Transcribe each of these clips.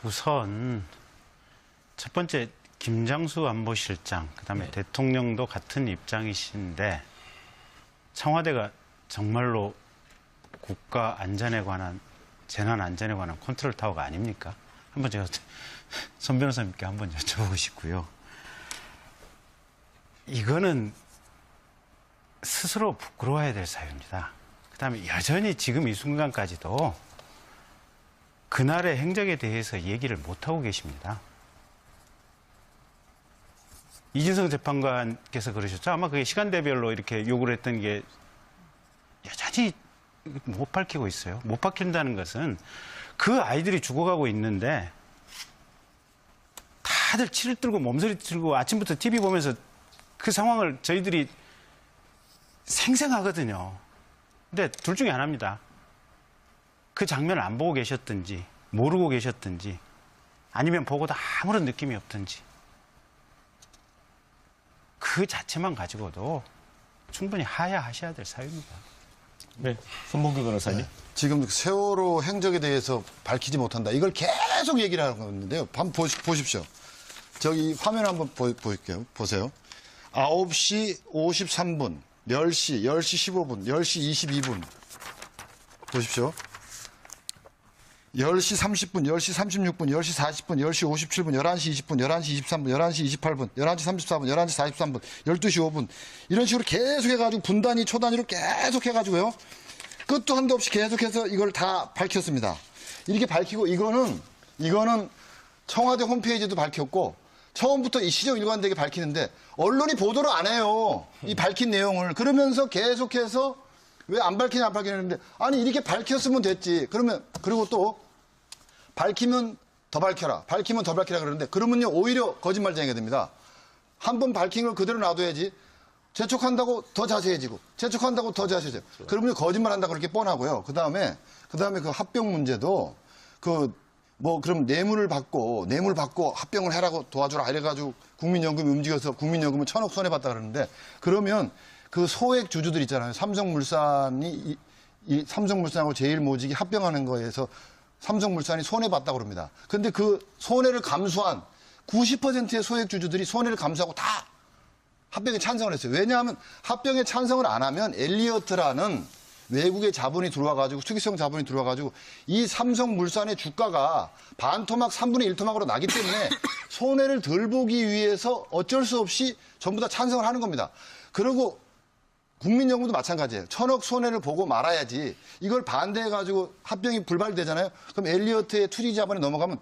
우선 첫 번째 김장수 안보실장, 그다음에 대통령도 같은 입장이신데 청와대가 정말로 국가 안전에 관한, 재난 안전에 관한 컨트롤 타워가 아닙니까? 한번 제가 선 변호사님께 한번 여쭤보고 싶고요. 이거는 스스로 부끄러워야 될 사유입니다. 그다음에 여전히 지금 이 순간까지도 그날의 행적에 대해서 얘기를 못하고 계십니다. 이진성 재판관께서 그러셨죠. 아마 그게 시간대별로 이렇게 요구를 했던 게 여전히 못 밝히고 있어요. 못 밝힌다는 것은 그 아이들이 죽어가고 있는데 다들 치를 들고 몸서리 들고 아침부터 TV 보면서 그 상황을 저희들이 생생하거든요. 근데 둘 중에 하나입니다. 그 장면을 안 보고 계셨든지 모르고 계셨든지 아니면 보고도 아무런 느낌이 없든지 그 자체만 가지고도 충분히 하야하셔야 될 사유입니다. 네, 손봉규 변호사님. 네. 지금 세월호 행적에 대해서 밝히지 못한다. 이걸 계속 얘기를 하고 있는데요. 한번 보십시오. 저기 화면 한번 보일게요. 보세요. 9시 53분, 10시, 10시 15분, 10시 22분. 보십시오. 10시 30분, 10시 36분, 10시 40분, 10시 57분, 11시 20분, 11시 23분, 11시 28분, 11시 34분, 11시 43분, 12시 5분. 이런 식으로 계속 해가지고 분단위, 초단위로 계속 해가지고요. 끝도 한도 없이 계속해서 이걸 다 밝혔습니다. 이렇게 밝히고 이거는 청와대 홈페이지도 밝혔고 처음부터 이 시정 일관되게 밝히는데 언론이 보도를 안 해요. 이 밝힌 내용을. 그러면서 계속해서 왜 안 밝히냐 안 밝히냐는데 아니 이렇게 밝혔으면 됐지. 그러면 그리고 또 밝히면 더 밝혀라. 밝히면 더 밝히라 그러는데 그러면요 오히려 거짓말쟁이가 됩니다. 한 번 밝힌 걸 그대로 놔둬야지. 재촉한다고 더 자세해지고 재촉한다고 더 자세해져요. 그러면 거짓말한다고 그렇게 뻔하고요. 그다음에 그 합병 문제도 그럼 뇌물 받고 합병을 해라고 도와주라 이래가지고 국민연금이 움직여서 국민연금은 1,000억 손해봤다 그러는데 그러면 그 소액 주주들 있잖아요. 삼성물산이 삼성물산하고 제일모직이 합병하는 거에서 삼성물산이 손해봤다고 그럽니다. 근데 그 손해를 감수한 90%의 소액 주주들이 손해를 감수하고 다 합병에 찬성을 했어요. 왜냐하면 합병에 찬성을 안 하면 엘리어트라는 외국의 자본이 들어와가지고 투기성 자본이 들어와가지고 이 삼성물산의 주가가 반토막 3분의 1토막으로 나기 때문에 손해를 덜 보기 위해서 어쩔 수 없이 전부 다 찬성을 하는 겁니다. 그리고 국민연금도 마찬가지예요. 1,000억 손해를 보고 말아야지 이걸 반대해가지고 합병이 불발되잖아요. 그럼 엘리어트의 투기 자본이 넘어가면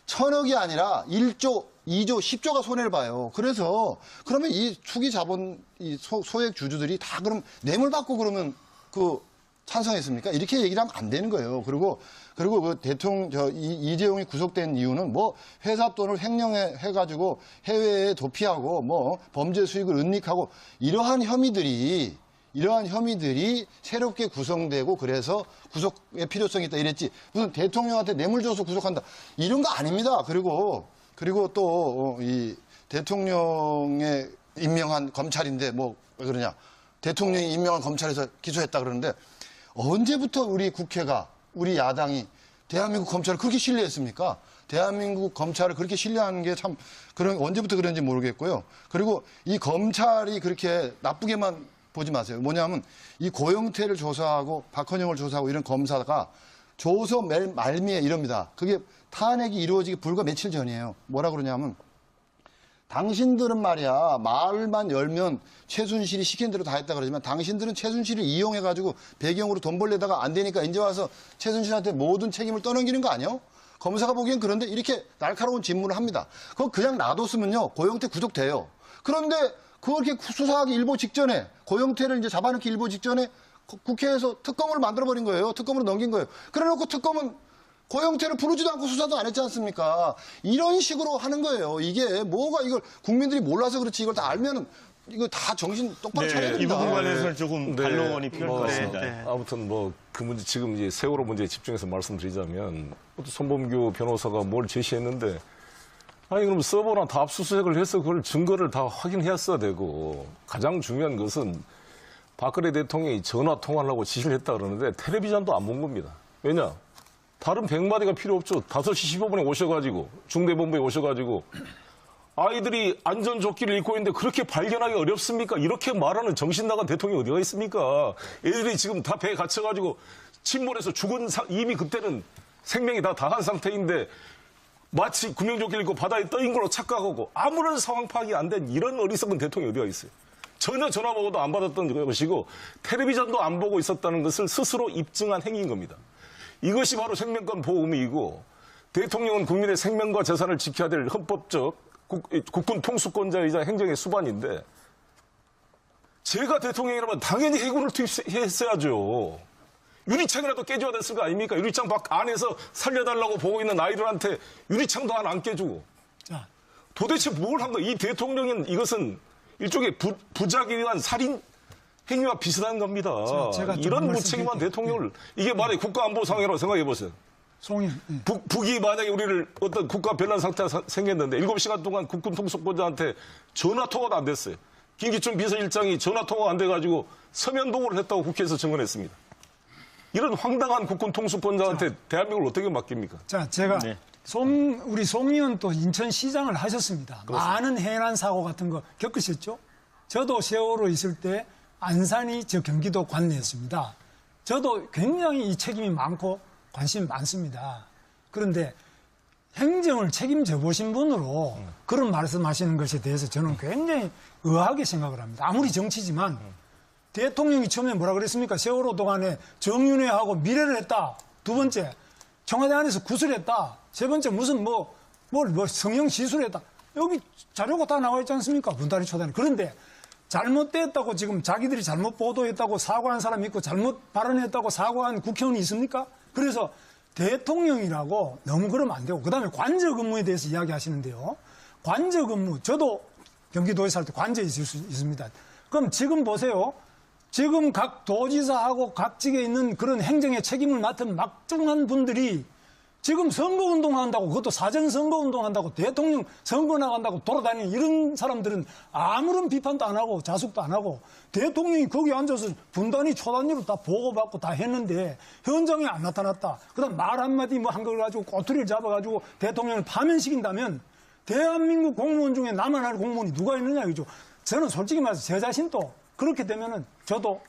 1,000억이 아니라 1조, 2조, 10조가 손해를 봐요. 그러면 이 투기 자본, 이 소액 주주들이 다 그럼 뇌물 받고 그러면 찬성했습니까? 이렇게 얘기를 하면 안 되는 거예요. 그리고 그 이재용이 구속된 이유는 회사 돈을 횡령해가지고 해외에 도피하고 범죄 수익을 은닉하고 이러한 혐의들이 새롭게 구성되고 그래서 구속의 필요성이 있다 이랬지. 무슨 대통령한테 뇌물 줘서 구속한다. 이런 거 아닙니다. 그리고 또 이 대통령의 임명한 검찰인데 왜 그러냐. 대통령이 임명한 검찰에서 기소했다 그러는데 언제부터 우리 국회가 우리 야당이 대한민국 검찰을 그렇게 신뢰했습니까? 대한민국 검찰을 그렇게 신뢰하는 게 참 언제부터 그런지 모르겠고요. 그리고 이 검찰이 그렇게 나쁘게만 보지 마세요. 뭐냐면 이 고영태를 조사하고 박헌영을 조사하고 이런 검사가 조서 말미에 이럽니다. 그게 탄핵이 이루어지기 불과 며칠 전이에요. 뭐라 그러냐면 당신들은 말이야 말만 열면 최순실이 시킨 대로 다 했다 그러지만 당신들은 최순실을 이용해가지고 배경으로 돈 벌려다가 안 되니까 이제 와서 최순실한테 모든 책임을 떠넘기는 거 아니에요? 검사가 보기엔 그런데 이렇게 날카로운 질문을 합니다. 그거 그냥 놔뒀으면요 고영태 구속돼요. 그런데 그렇게 수사하기 일보 직전에 고영태를 이제 잡아넣기 일보 직전에 국회에서 특검을 만들어버린 거예요. 특검으로 넘긴 거예요. 그래놓고 특검은 고영태를 부르지도 않고 수사도 안 했지 않습니까? 이런 식으로 하는 거예요. 이게 이걸 국민들이 몰라서 그렇지 이걸 다 알면은 이거 다 정신 똑바로 차려야 됩니다. 이 부분 관련해서는 조금 반론이 필요할 것 같습니다. 아무튼 그 문제 지금 이제 세월호 문제에 집중해서 말씀드리자면 손범규 변호사가 뭘 제시했는데 아니 그럼 서버나 다 압수수색을 해서 그걸 증거를 다 확인했어야 되고 가장 중요한 것은 박근혜 대통령이 전화 통화를 하고 지시를 했다 그러는데 텔레비전도 안 본 겁니다. 왜냐? 다른 100마디가 필요 없죠. 5시 15분에 오셔가지고 중대본부에 오셔가지고 아이들이 안전조끼를 입고 있는데 그렇게 발견하기 어렵습니까? 이렇게 말하는 정신 나간 대통령이 어디가 있습니까? 애들이 지금 다 배에 갇혀가지고 침몰해서 이미 그때는 생명이 다 다한 상태인데 마치 구명조끼를 입고 바다에 떠인 걸로 착각하고 아무런 상황 파악이 안 된 이런 어리석은 대통령이 어디가 있어요? 전혀 전화 번호도 안 받았던 것이고 텔레비전도 안 보고 있었다는 것을 스스로 입증한 행위인 겁니다. 이것이 바로 생명권 보호 의무이고 대통령은 국민의 생명과 재산을 지켜야 될 헌법적 국군 통수권자이자 행정의 수반인데 제가 대통령이라면 당연히 해군을 투입했어야죠. 유리창이라도 깨줘야 됐을 거 아닙니까? 유리창 밖 안에서 살려달라고 보고 있는 아이들한테 유리창도 하나 안 깨주고. 자, 도대체 뭘 한 거야? 이 대통령은 이것은 일종의 부작위 위한 살인 행위와 비슷한 겁니다. 제가 이런 말씀드릴게요. 무책임한 대통령을 이게 말해 국가안보상해라고 생각해 보세요. 송영. 예. 북이 만약에 우리를 어떤 국가 변란 상태가 생겼는데 7시간 동안 국군 통수권자한테 전화 통화도 안 됐어요. 김기춘 비서실장이 전화 통화가 안 돼가지고 서면 보고를 했다고 국회에서 증언했습니다. 이런 황당한 국군 통수권자한테 대한민국을 어떻게 맡깁니까? 자, 제가 네. 우리 송 의원 또 인천시장을 하셨습니다. 많은 해난 사고 같은 거 겪으셨죠? 저도 세월호 있을 때 안산이 저 경기도 관내였습니다. 저도 굉장히 이 책임이 많고 관심이 많습니다. 그런데 행정을 책임져 보신 분으로 그런 말씀하시는 것에 대해서 저는 굉장히 의아하게 생각을 합니다. 아무리 정치지만 대통령이 처음에 뭐라 그랬습니까? 세월호 동안에 정윤회하고 미래를 했다. 두 번째, 청와대 안에서 구술했다. 세 번째, 무슨 성형 시술했다. 여기 자료가 다 나와 있지 않습니까? 분단위 초단위. 그런데 잘못됐다고 지금 자기들이 잘못 보도했다고 사과한 사람이 있고 잘못 발언했다고 사과한 국회의원이 있습니까? 그래서 대통령이라고 너무 그러면 안 되고 그다음에 관저 근무에 대해서 이야기하시는데요. 관저 근무, 저도 경기도에 살 때 관저에 있을 수 있습니다. 그럼 지금 보세요. 지금 각 도지사하고 각직에 있는 그런 행정의 책임을 맡은 막중한 분들이 지금 선거운동 한다고, 그것도 사전선거운동 한다고, 대통령 선거 나간다고 돌아다니는 이런 사람들은 아무런 비판도 안 하고 자숙도 안 하고 대통령이 거기 앉아서 분단위 초단위로 다 보고받고 다 했는데 현장에 안 나타났다. 그 다음 말 한마디 한 걸 가지고 꼬투리를 잡아가지고 대통령을 파면시킨다면 대한민국 공무원 중에 나만 할 공무원이 누가 있느냐 이거죠. 저는 솔직히 말해서 제 자신도 그렇게 되면은 저도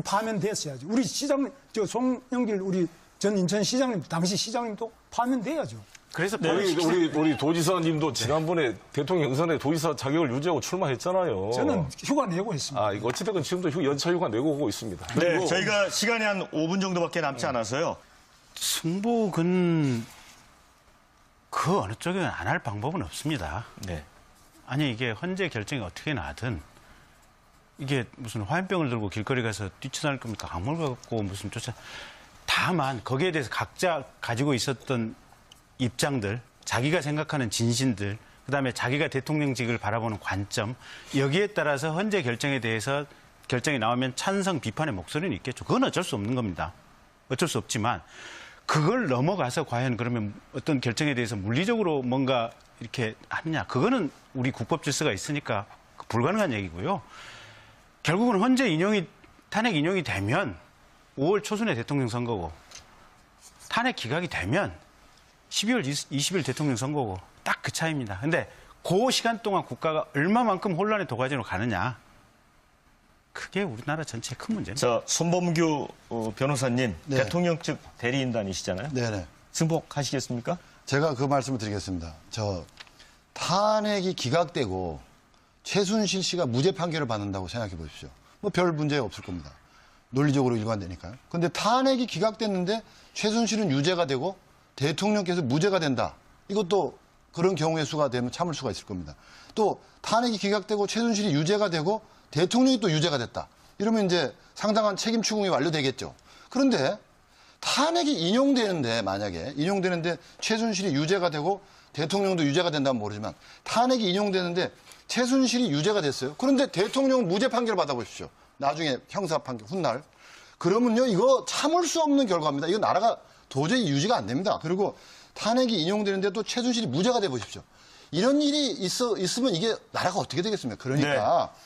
파면됐어야죠. 우리 시장님, 송영길 우리 전 인천시장님, 당시 시장님도 파면돼야죠. 그래서 우리 도지사님도 지난번에 대통령 경선에 도지사 자격을 유지하고 출마했잖아요. 저는 휴가 내고 있습니다. 이거 어찌됐건 지금도 연차 휴가 내고 오고 있습니다. 네, 그리고 저희가 시간이 한 5분 정도밖에 남지 않아서요. 승복은 그 어느 쪽에 안 할 방법은 없습니다. 네. 아니 이게 헌재 결정이 어떻게 나든 이게 무슨 화염병을 들고 길거리 가서 뛰쳐나올 겁니까? 강물 갖고 무슨 쫓아. 다만 거기에 대해서 각자 가지고 있었던 입장들, 자기가 생각하는 진신들, 그다음에 자기가 대통령직을 바라보는 관점, 여기에 따라서 헌재 결정에 대해서 결정이 나오면 찬성, 비판의 목소리는 있겠죠. 그건 어쩔 수 없는 겁니다. 어쩔 수 없지만 그걸 넘어가서 과연 그러면 어떤 결정에 대해서 물리적으로 뭔가 이렇게 하느냐. 그거는 우리 국법 질서가 있으니까 불가능한 얘기고요. 결국은 헌재 탄핵 인용이 되면 5월 초순에 대통령 선거고 탄핵 기각이 되면 12월 20일 대통령 선거고 딱 그 차이입니다. 근데 그 시간 동안 국가가 얼마만큼 혼란의 도가니로 가느냐. 그게 우리나라 전체의 큰 문제입니다. 자, 손범규 변호사님, 네. 대통령 측 대리인단이시잖아요. 네네. 승복하시겠습니까? 제가 그 말씀을 드리겠습니다. 탄핵이 기각되고 최순실 씨가 무죄 판결을 받는다고 생각해 보십시오. 뭐 별 문제 없을 겁니다. 논리적으로 일관되니까요. 근데 탄핵이 기각됐는데 최순실은 유죄가 되고 대통령께서 무죄가 된다. 이것도 그런 경우의 수가 되면 참을 수가 있을 겁니다. 또 탄핵이 기각되고 최순실이 유죄가 되고 대통령이 또 유죄가 됐다. 이러면 이제 상당한 책임 추궁이 완료되겠죠. 그런데 탄핵이 인용되는데 만약에 인용되는데 최순실이 유죄가 되고 대통령도 유죄가 된다면 모르지만 탄핵이 인용되는데 최순실이 유죄가 됐어요. 그런데 대통령은 무죄 판결을 받아보십시오. 나중에 형사 판결 훗날. 그러면요 이거 참을 수 없는 결과입니다. 이거 나라가 도저히 유지가 안 됩니다. 그리고 탄핵이 인용되는데 또 최순실이 무죄가 돼 보십시오. 이런 일이 있으면 이게 나라가 어떻게 되겠습니까?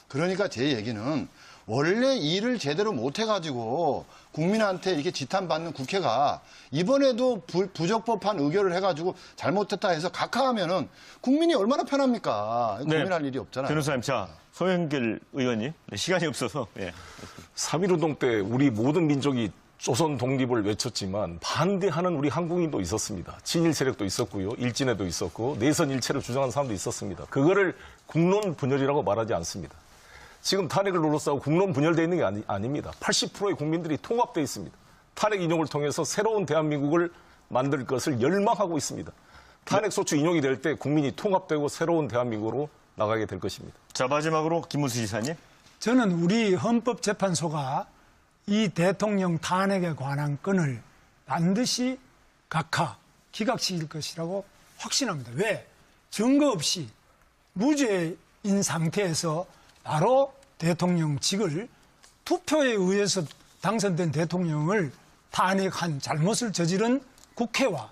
그러니까 제 얘기는 원래 일을 제대로 못 해가지고 국민한테 이렇게 지탄받는 국회가 이번에도 부적법한 의결을 해가지고 잘못했다 해서 각하하면은 국민이 얼마나 편합니까? 고민할 일이 없잖아요. 변호사님, 자, 송영길 의원님. 네, 시간이 없어서. 예. 3.1운동 때 우리 모든 민족이 조선 독립을 외쳤지만 반대하는 우리 한국인도 있었습니다. 친일 세력도 있었고요. 일진에도 있었고 내선 일체를 주장하는 사람도 있었습니다. 그거를 국론 분열이라고 말하지 않습니다. 지금 탄핵을 둘러싸고 국론 분열되어 있는 게 아닙니다. 80%의 국민들이 통합되어 있습니다. 탄핵 인용을 통해서 새로운 대한민국을 만들 것을 열망하고 있습니다. 탄핵 소추 인용이 될 때 국민이 통합되고 새로운 대한민국으로 나가게 될 것입니다. 자, 마지막으로 김문수 지사님. 저는 우리 헌법재판소가 이 대통령 탄핵에 관한 건을 반드시 기각시킬 것이라고 확신합니다. 왜? 증거 없이 무죄인 상태에서 바로 대통령직을 투표에 의해서 당선된 대통령을 탄핵한 잘못을 저지른 국회와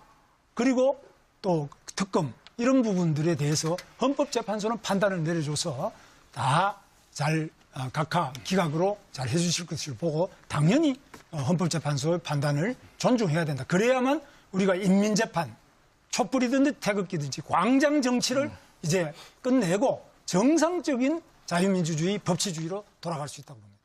그리고 또 특검 이런 부분들에 대해서 헌법재판소는 판단을 내려줘서 다 잘 기각으로 잘 해주실 것을 보고 당연히 헌법재판소의 판단을 존중해야 된다. 그래야만 우리가 인민재판, 촛불이든지 태극기든지 광장 정치를 이제 끝내고 정상적인 자유민주주의, 법치주의로 돌아갈 수 있다고 봅니다.